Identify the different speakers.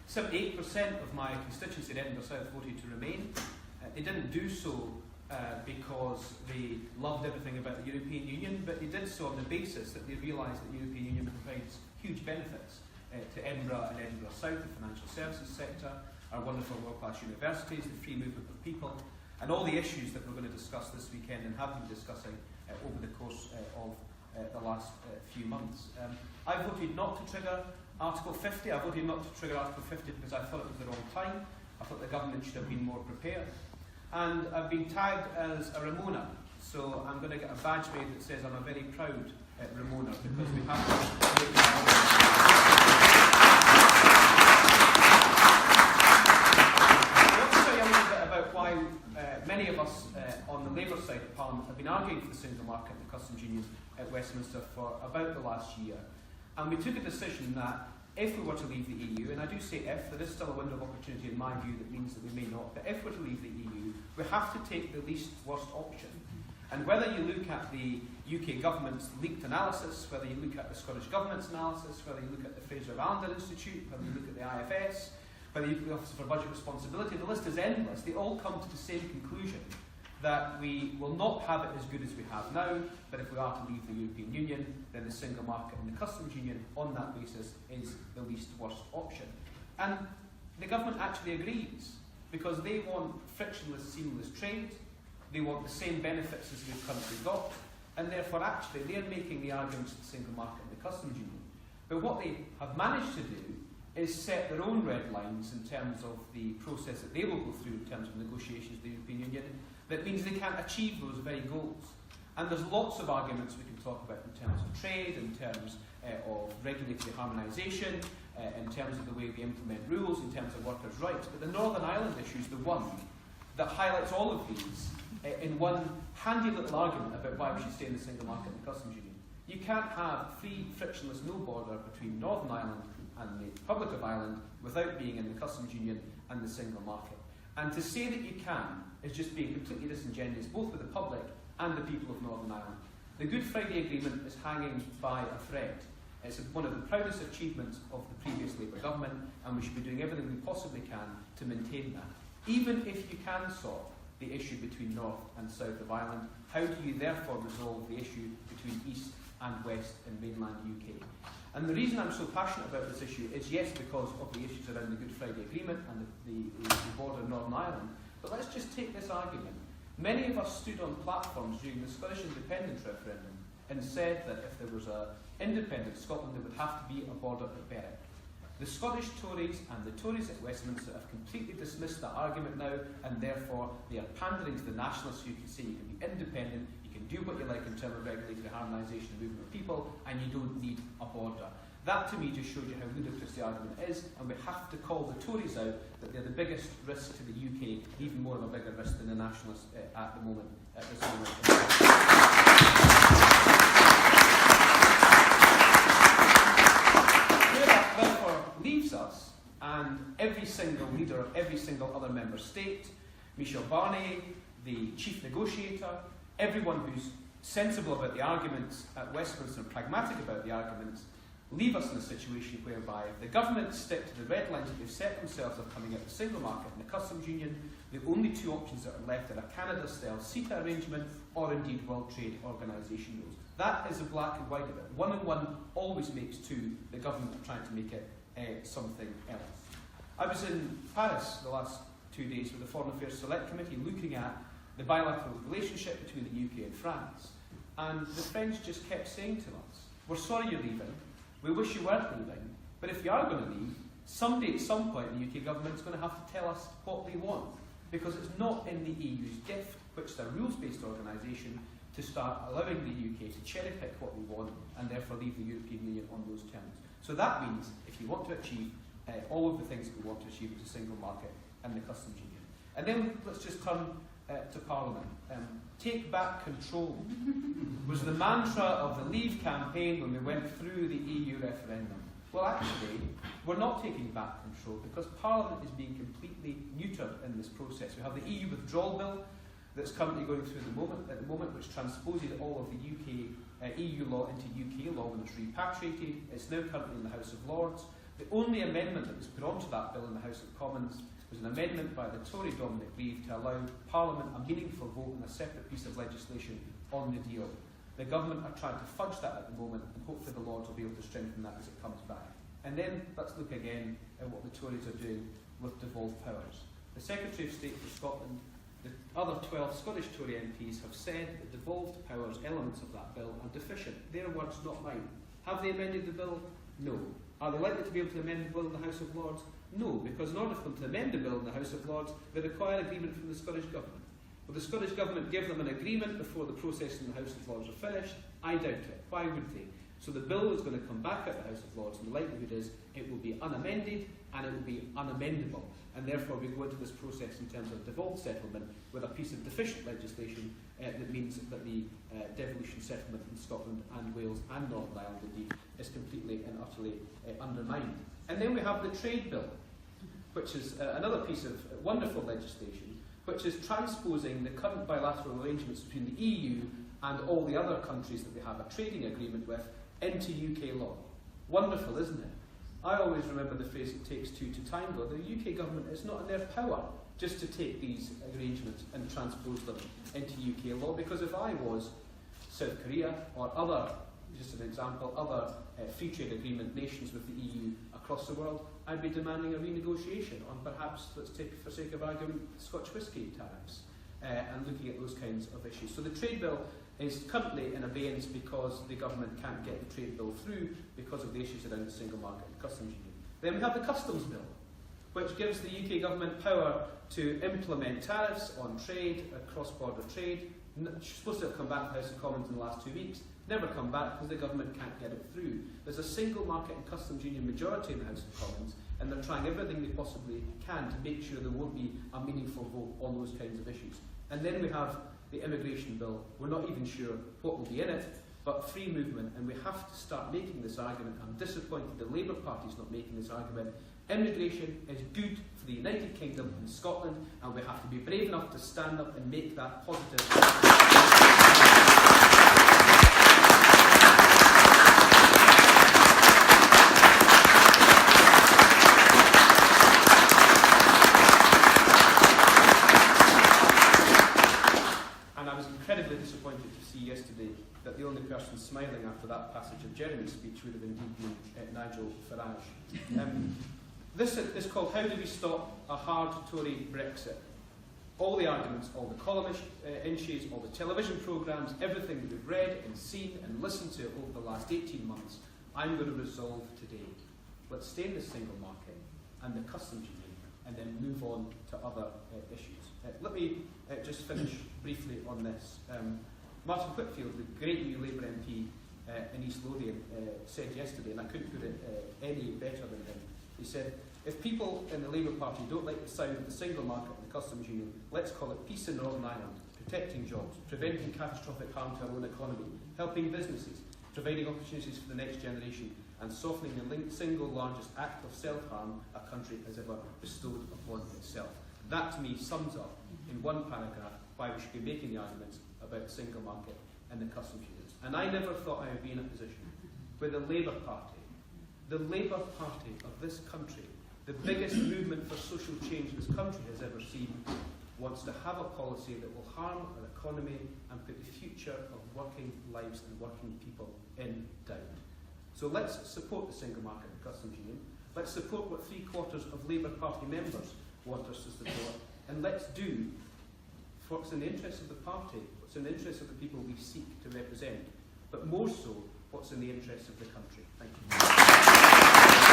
Speaker 1: 78% of my constituency in Edinburgh South voted to remain. They didn't do so because they loved everything about the European Union, but they did so on the basis that they realised that the European Union provides huge benefits to Edinburgh and Edinburgh South, the financial services sector, our wonderful world-class universities, the free movement of people, and all the issues that we're going to discuss this weekend and have been discussing over the course of the last few months. I voted not to trigger Article 50. I voted not to trigger Article 50 because I thought it was the wrong time. I thought the government should have been more prepared. And I've been tagged as a Ramona, so I'm going to get a badge made that says I'm a very proud Ramona, because we have to tell you a little bit about why many of us on the Labour side of Parliament have been arguing for the single market and the customs union at Westminster for about the last year. And we took a decision that if we were to leave the EU, and I do say if, there is still a window of opportunity in my view that means that we may not, but if we're to leave the EU, we have to take the least worst option. And whether you look at the UK government's leaked analysis, whether you look at the Scottish government's analysis, whether you look at the Fraser Allender Institute, whether you look at the IFS, whether you look at the Office for Budget Responsibility, the list is endless. They all come to the same conclusion, that we will not have it as good as we have now, but if we are to leave the European Union, then the single market and the customs union on that basis is the least worst option. And the government actually agrees, because they want frictionless, seamless trade, they want the same benefits as we've currently got, and therefore actually they're making the arguments for the single market and the customs union. But what they have managed to do is set their own red lines in terms of the process that they will go through in terms of negotiations with the European Union, that means they can't achieve those very goals. And there's lots of arguments we can talk about in terms of trade, in terms of regulatory harmonisation, in terms of the way we implement rules, in terms of workers' rights. But the Northern Ireland issue is the one that highlights all of these in one handy little argument about why we should stay in the single market and the customs union. You can't have free, frictionless, no border between Northern Ireland and the Republic of Ireland without being in the customs union and the single market. And to say that you can is just being completely disingenuous, both with the public and the people of Northern Ireland. The Good Friday Agreement is hanging by a thread. It's one of the proudest achievements of the previous Labour government, and we should be doing everything we possibly can to maintain that. Even if you can solve the issue between North and South of Ireland, how do you therefore resolve the issue between East and West in mainland UK? And the reason I'm so passionate about this issue is, yes, because of the issues around the Good Friday Agreement and the border of Northern Ireland, but let's just take this argument. Many of us stood on platforms during the Scottish independence referendum and said that if there was an independent Scotland, there would have to be a border at Berwick. The Scottish Tories and the Tories at Westminster have completely dismissed that argument now, and therefore they are pandering to the nationalists who can say you can be independent, you can do what you like in terms of regulatory harmonisation and movement of people, and you don't need a border. That to me just shows you how ludicrous the argument is, and we have to call the Tories out that they're the biggest risk to the UK, even more of a bigger risk than the nationalists at this moment. Therefore leaves us, and every single leader of every single other member state, Michel Barnier, the chief negotiator, everyone who's sensible about the arguments at Westminster and pragmatic about the arguments, leave us in a situation whereby if the government stick to the red lines that they've set themselves of coming out of the single market and the customs union, the only two options that are left are a Canada-style CETA arrangement or indeed World Trade Organisation rules. That is the black and white of it. 1 and 1 always makes 2. The government are trying to make it something else. I was in Paris the last 2 days with the Foreign Affairs Select Committee looking at the bilateral relationship between the UK and France. And the French just kept saying to us, we're sorry you're leaving, we wish you weren't leaving, but if you are going to leave, someday at some point the UK government is going to have to tell us what they want, because it's not in the EU's gift, which is a rules-based organisation, to start allowing the UK to cherry-pick what we want and therefore leave the European Union on those terms. So that means if you want to achieve all of the things that we want to achieve with the single market and the customs union. And then let's just turn to Parliament. Take back control was the mantra of the Leave campaign when we went through the EU referendum. Well, actually, we're not taking back control because Parliament is being completely neutered in this process. We have the EU withdrawal bill that's currently going through at the moment, which transposes all of the EU law into UK law when it's repatriated. It's now currently in the House of Lords. The only amendment that was put onto that bill in the House of Commons was an amendment by the Tory Dominic Grieve to allow Parliament a meaningful vote on a separate piece of legislation on the deal. The government are trying to fudge that at the moment, and hopefully the Lords will be able to strengthen that as it comes back. And then let's look again at what the Tories are doing with devolved powers. The Secretary of State for Scotland, the other 12 Scottish Tory MPs have said that devolved powers elements of that bill are deficient. Their words, not mine. Have they amended the bill? No. Are they likely to be able to amend the bill in the House of Lords? No, because in order for them to amend the bill in the House of Lords, they require agreement from the Scottish Government. Will the Scottish Government give them an agreement before the process in the House of Lords are finished? I doubt it. Why would they? So the bill is going to come back at the House of Lords, and the likelihood is it will be unamended and it will be unamendable. And therefore we go into this process in terms of devolved settlement with a piece of deficient legislation that means that the devolution settlement in Scotland and Wales and Northern Ireland indeed is completely and utterly undermined. And then we have the trade bill, which is another piece of wonderful legislation, which is transposing the current bilateral arrangements between the EU and all the other countries that they have a trading agreement with into UK law. Wonderful, isn't it? I always remember the phrase, it takes two to tango. The UK government, is not in their power just to take these arrangements and transpose them into UK law, because if I was South Korea or other, just an example, other free trade agreement nations with the EU across the world, I'd be demanding a renegotiation on perhaps, let's take for sake of argument, Scotch whisky tariffs and looking at those kinds of issues. So the trade bill is currently in abeyance because the government can't get the trade bill through because of the issues around the single market and customs union. Then we have the customs bill, which gives the UK government power to implement tariffs on trade, cross-border trade. It's supposed to have come back to the House of Commons in the last 2 weeks. Never come back because the government can't get it through. There's a single market and customs union majority in the House of Commons, and they're trying everything they possibly can to make sure there won't be a meaningful vote on those kinds of issues. And then we have the immigration bill. We're not even sure what will be in it, but free movement, and we have to start making this argument. I'm disappointed the Labour Party's not making this argument. Immigration is good for the United Kingdom and Scotland, and we have to be brave enough to stand up and make that positive. Incredibly disappointed to see yesterday that the only person smiling after that passage of Jeremy's speech would have indeed been Nigel Farage. This is called How Do We Stop a Hard Tory Brexit? All the arguments, all the column inches, all the television programmes, everything that we've read and seen and listened to over the last 18 months, I'm going to resolve today. Let's stay in the single market and the customs union and then move on to other issues. Let me just finish briefly on this. Martin Whitfield, the great new Labour MP in East Lothian, said yesterday, and I couldn't put it any better than him, he said, if people in the Labour Party don't like the sound of the single market and the customs union, let's call it peace in Northern Ireland, protecting jobs, preventing catastrophic harm to our own economy, helping businesses, providing opportunities for the next generation, and softening the single largest act of self-harm a country has ever bestowed upon itself. That, to me, sums up in one paragraph why we should be making the arguments about the single market and the customs unions. And I never thought I would be in a position where the Labour Party of this country, the biggest movement for social change this country has ever seen, wants to have a policy that will harm our economy and put the future of working lives and working people in doubt. So let's support the single market and customs union. Let's support what 3/4 of Labour Party members want us to support, and let's do what's in the interest of the party, what's in the interest of the people we seek to represent, but more so, what's in the interest of the country. Thank you.